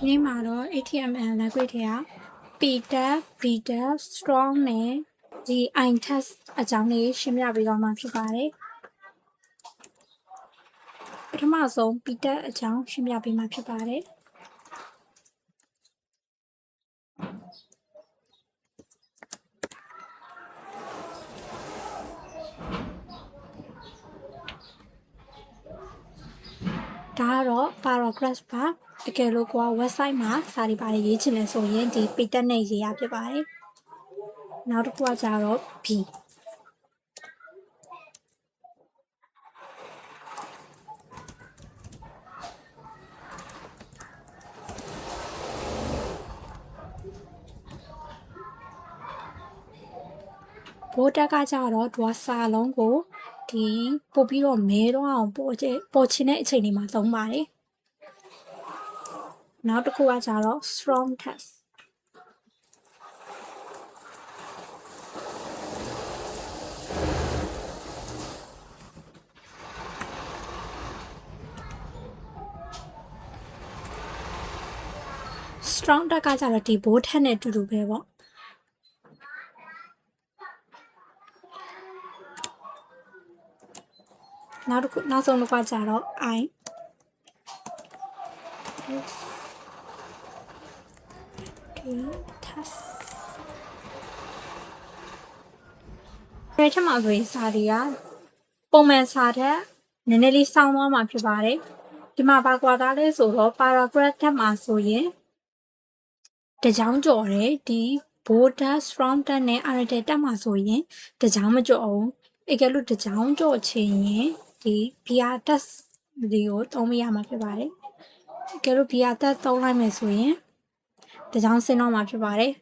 ဒီနေ့မှာတော့ HTML language ထဲက PTAG, VTAG, strong နဲ့ဒီ ITAG အကြောင်းလေးရှင်းပြပေးသွားမှာဖြစ်ပါတယ်။ပထမဆုံး PTAG အကြောင်းရှင်းပြပေးမှာဖြစ်ပါတယ်။ဒါကတော့ paragraph ပါတကယ်လို့ကိုက website မှာစာတွေပါရေးချင်တယ်ဆိုရင်ဒီ PTAG နဲ့ရေးရဖြစ်ပါတယ်။နောက်တစ်ခုကကြတော့ Bဘိုးတက်ကကြတော့သူကစာလုံးကိုဒီပို့ပြီးတော့မဲတော့အောင်ပေါ်ချင်တဲ့အချိန်တွေမှာသုံးပါတယ်။နောက်တစ်ခုကကြတော့ strong text strong တက်ကကြတော့ဒီဘိုးထက်နဲ့အတူတူပဲပေါ့နောက်ဆုံးတစ်ခုကြတော့ I test ဒီထက်မှာဆိုရင်စာတွေကပုံမှန်စာထက်နည်းနည်းလေးစောင်းသွားမှာဖြစ်ပါတယ်ဒီမှာဘာကွာသားလဲဆိုတော့ paragraph ထက်မှာဆိုရင်တကြောင်ကြော်တယ်ဒီ bold text strong text နဲ့ article တက်မှာဆိုရင်တကြောင်မကြော်ဘူးအကယ်လို့တကြောင်ကြော်ချင်ရင်ဒီ br text တွေကိုသုံးမရမှာဖြစ်ပါတယ်အကယ်လို့ br text သုံးလိုက်မယ်ဆိုရင်တကြောင်ဆင်းတော့မှာဖြစ်ပါတယ်